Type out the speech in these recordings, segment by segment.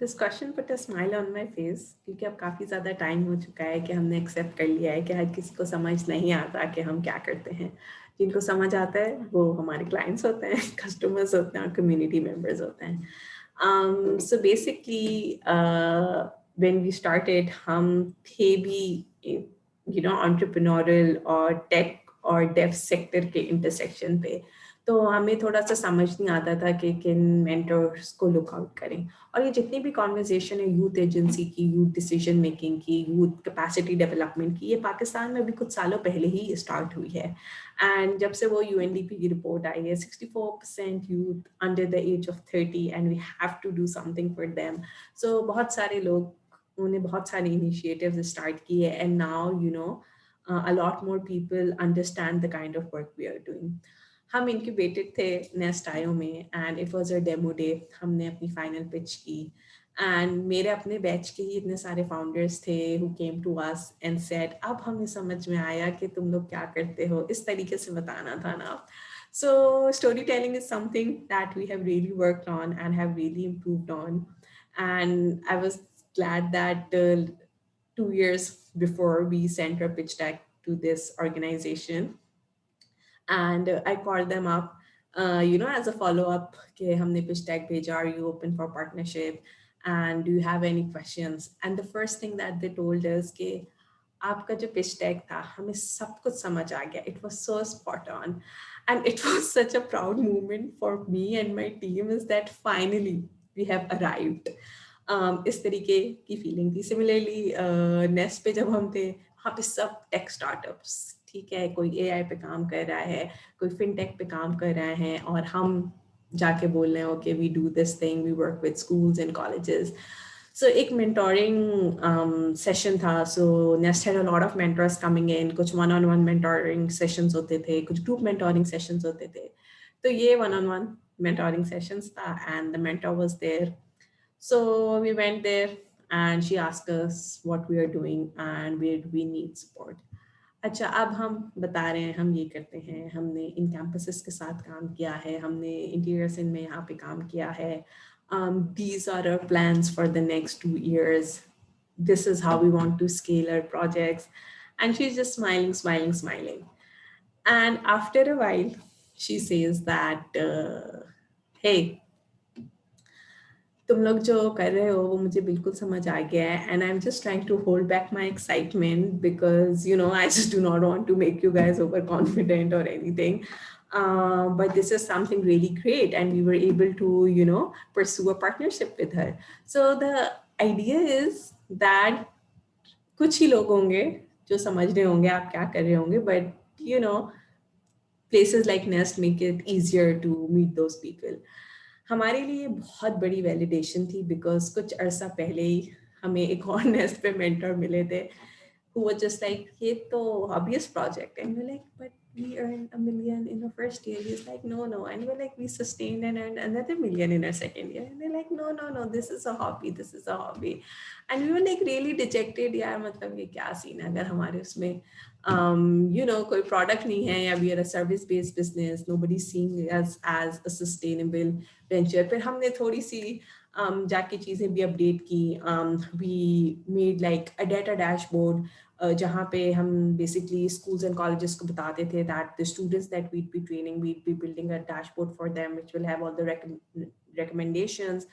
This question put a smile on my face क्योंकि अब काफ़ी ज़्यादा टाइम हो चुका है कि हमने एक्सेप्ट कर लिया है कि हर किसी को समझ नहीं आता कि हम क्या करते हैं। जिनको समझ आता है वो हमारे क्लाइंट्स होते हैं, कस्टमर्स होते हैं और कम्युनिटी मेंबर्स होते हैं। So basically when we started हम थे भी एंटरप्रेन्योरल और टेक और डेव सेक्टर के इंटरसेक्शन पे। तो हमें थोड़ा सा समझ नहीं आता था कि किन मेंटर्स को लुक आउट करें। और ये जितनी भी कॉन्वर्जेशन है यूथ एजेंसी की, यूथ डिसीजन मेकिंग की, यूथ कैपेसिटी डेवलपमेंट की, ये पाकिस्तान में अभी कुछ सालों पहले ही स्टार्ट हुई है। एंड जब से वो यूएनडीपी की रिपोर्ट आई है, 64% youth under the age of 30 and we have to do something for them. So बहुत सारे लोग, उन्होंने बहुत सारे इनिशिएटिव्स स्टार्ट किए and now a lot more people understand the kind of work we are doing. हम इंक्यूबेटेड थे nest आयो में and it was a demo day. हमने अपनी फाइनल पिच की एंड मेरे अपने बैच के ही इतने सारे फाउंडर्स थे who came to us and said अब हमें समझ में आया कि तुम लोग क्या करते हो, इस तरीके से बताना था ना। So storytelling is something that we have really worked on and have really improved on. And I was glad that 2 years before we sent our pitch deck to this organization, and I called them up, as a follow up. कि हमने pitch deck भेजा, are you open for partnership and do you have any questions? And the first thing that they told us कि आपका जो pitch deck था हमें सब कुछ समझ आ गया. It was so spot on, and it was such a proud moment for me and my team is that finally we have arrived. इस तरीके की फीलिंग थी. सिमिलरली नेस्ट पे जब हम थे वहाँ पे सब टेक स्टार्टअप्स, ठीक है, कोई एआई पे काम कर रहा है, कोई फिनटेक पे काम कर रहे हैं और हम जाके बोल रहे हैं okay we do this thing, we work with schools and colleges. So एक मेंटोरिंग सेशन था. So Nest had a lot of mentors coming in. कुछ one on one mentoring sessions होते थे, कुछ ग्रुप मेंटोरिंग सेशंस होते थे. तो ये one on one mentoring sessions था and the mentor was there. So we went there and she asked us what we are doing and where do we need support. अच्छा, अब हम बता रहे हैं हम ये करते हैं, हमने इन कैंपसेस के साथ काम किया है, हमने इंटीरियर सिंध में यहाँ पे काम किया है. These are our plans for the next 2 years. This is how we want to scale our projects. And she's just smiling, smiling, smiling. And after a while, she says that, hey, तुम लोग जो कर रहे हो वो मुझे बिल्कुल समझ आ गया है and I am just trying to hold back my excitement because I just do not want to make you guys over confident or anything. But this is something really great and we were able to pursue a partnership with her. So the idea is that कुछ ही लोग होंगे जो समझ रहे होंगे आप क्या कर रहे होंगे, but places like Nest make it easier to meet those people. हमारे लिए बहुत बड़ी वैलिडेशन थी बिकॉज कुछ अरसा पहले ही हमें एक और नेस्ट पे मेंटर मिले थे who were just like, ये तो obvious project. And we're like, but we earned 1 million in the first year. He's like, no, no. And we're like, we sustained and earned another 1 million in our second year. And they're like, no, no, no, this is a hobby. This is a hobby. And we were like really dejected. यार मतलब ये क्या scene है अगर हमारे उसमें कोई product नहीं है या we are a service based business. Nobody's seeing us as a sustainable venture. फिर हमने थोड़ी सी जाके चीज़ें भी अपडेट की. We made like a data dashboard जहाँ पे हम basically schools and colleges को बताते थे that the students that we'd be training, we'd be building a dashboard for them which will have all the recommendations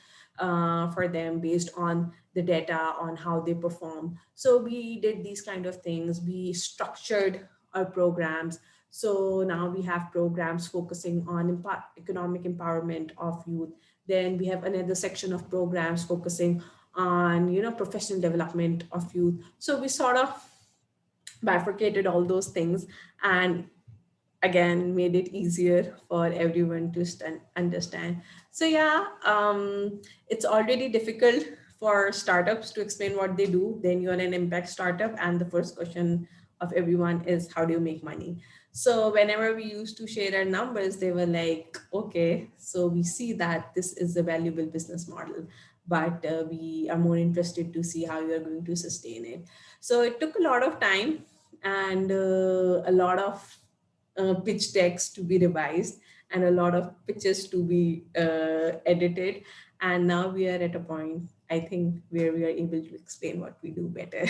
for them based on the data on how they perform. So we did these kind of things. We structured our programs. So now we have programs focusing on economic empowerment of youth. Then we have another section of programs focusing on professional development of youth. So we sort of bifurcated all those things and again made it easier for everyone to understand. So yeah, it's already difficult for startups to explain what they do. Then you're an impact startup and the first question of everyone is how do you make money? So whenever we used to share our numbers, they were like, okay, so we see that this is a valuable business model, but we are more interested to see how you're going to sustain it. So it took a lot of time and a lot of pitch decks to be revised and a lot of pitches to be edited. And now we are at a point, I think, where we are able to explain what we do better.